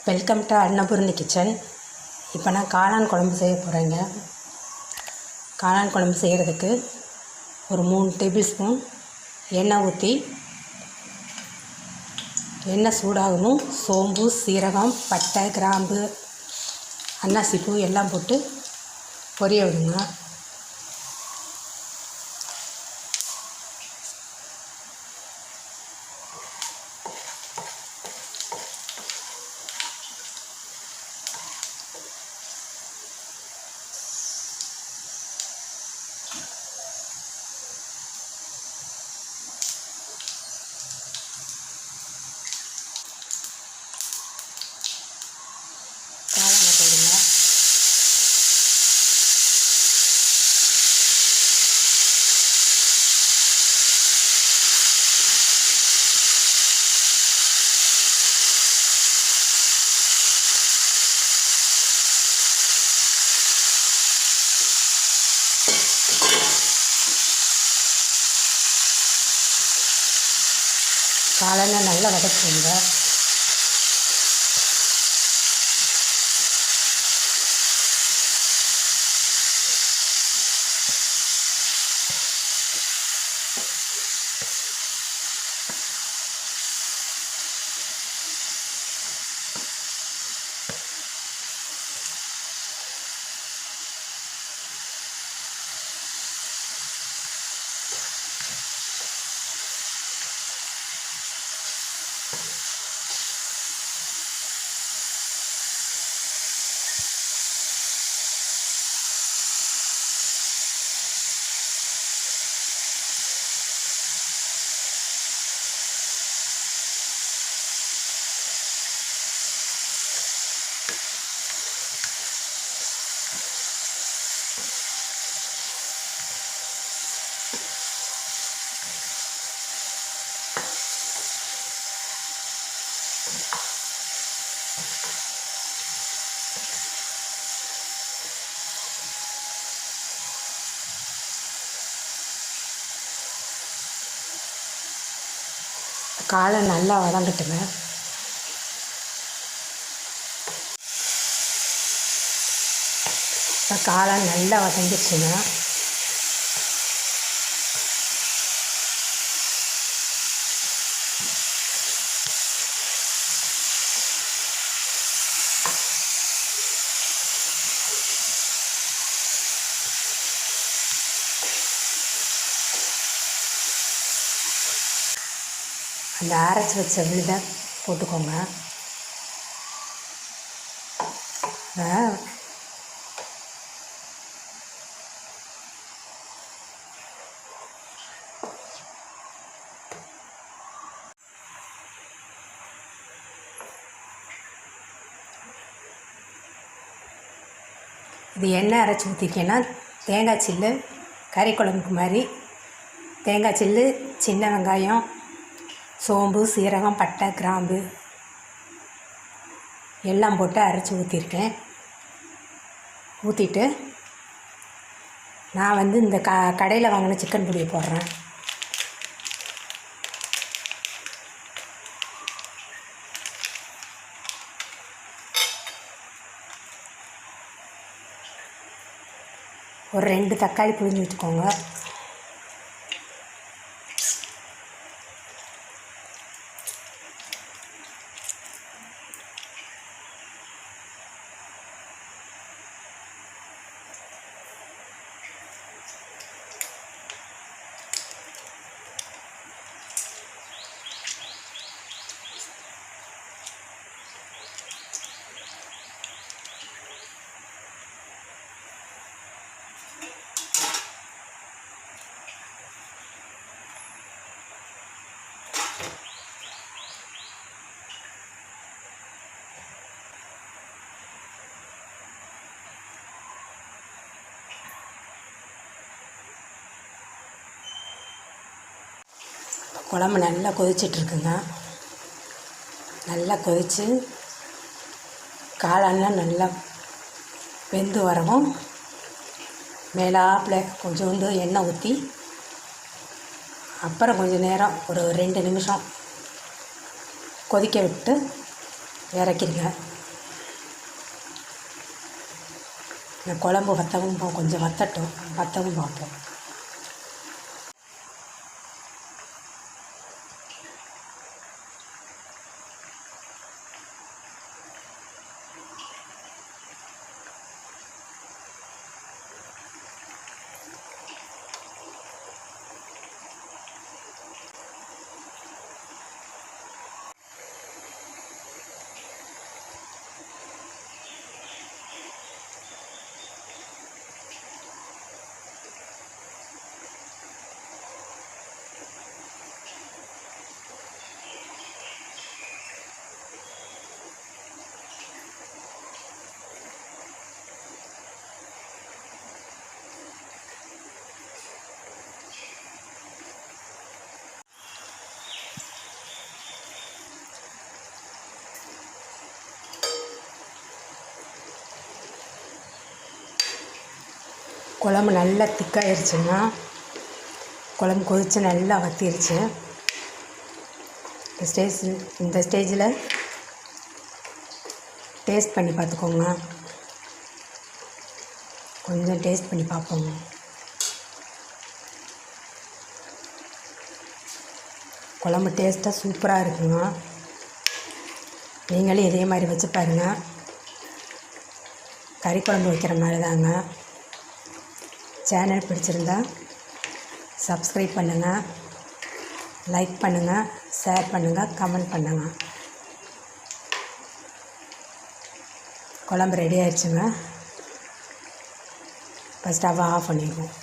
Welcome to Annapoorani kitchen. இப்போ நான் காளான் குழம்பு செய்ய போகிறேங்க. காளான் குழம்பு செய்கிறதுக்கு ஒரு 3 டேபிள் ஸ்பூன் எண்ணெய் ஊற்றி, எண்ணெய் சூடாகணும். சோம்பு, சீரகம், பட்டை, கிராம்பு, அன்னாசிப்பூ எல்லாம் போட்டு பொரிய விடுங்க. காளானை போடுங்க. காளானை நல்லா வதக்குங்க. காளான் நல்லா வதங்கட்டுங்க. இப்போ காளான் நல்லா வதங்கிடுச்சுங்க. அந்த அரைச்சி வச்ச விழுதை போட்டுக்கோங்க. இது எண்ணெய் அரைச்சி ஊற்றிருக்கேன்னா தேங்காய் சில்லு, கறி குழம்புக்கு மாதிரி தேங்காய் சில்லு, சின்ன வெங்காயம், சோம்பு, சீரகம், பட்டை, கிராம்பு எல்லாம் போட்டு அரைச்சி ஊற்றிருக்கேன். ஊற்றிட்டு நான் இந்த கடையில் வாங்கின சிக்கன் பொடியை போடுறேன். ஒரு 2 தக்காளி புழிஞ்சு வச்சுக்கோங்க. குழம்பு நல்லா கொதிச்சிட்ருக்குங்க. நல்லா கொதித்து காளான்லாம் நல்லா வெந்து வரவும் மேலாப்பில் கொஞ்சோண்டு எண்ணெய் ஊற்றி அப்புறம் கொஞ்சம் நேரம் ஒரு 2 நிமிஷம் கொதிக்க விட்டு இறக்கிடுங்க. இந்த குழம்பு கொஞ்சம் வற்றவும் பார்ப்போம். குழம்பு நல்லா திக்காயிருச்சுன்னா, குழம்பு கொதித்து நல்லா வற்றிருச்சு. இந்த ஸ்டேஜில் டேஸ்ட் பண்ணி பார்த்துக்கோங்க. கொஞ்சம் டேஸ்ட் பண்ணி பார்ப்போங்க. குழம்பு டேஸ்ட்டாக சூப்பராக இருக்குங்க. நீங்களும் இதே மாதிரி வச்சு பாருங்கள். கறி குழம்பு வைக்கிற மாதிரி தாங்க. சேனல் பிடிச்சிருந்தா சப்ஸ்கிரைப் பண்ணுங்கள், லைக் பண்ணுங்கள், ஷேர் பண்ணுங்கள், கமெண்ட் பண்ணுங்கள். குழம்பு ரெடி ஆயிடுச்சுங்க. இப்போ ஸ்டவ்வை ஆஃப் பண்ணிடுவோம்.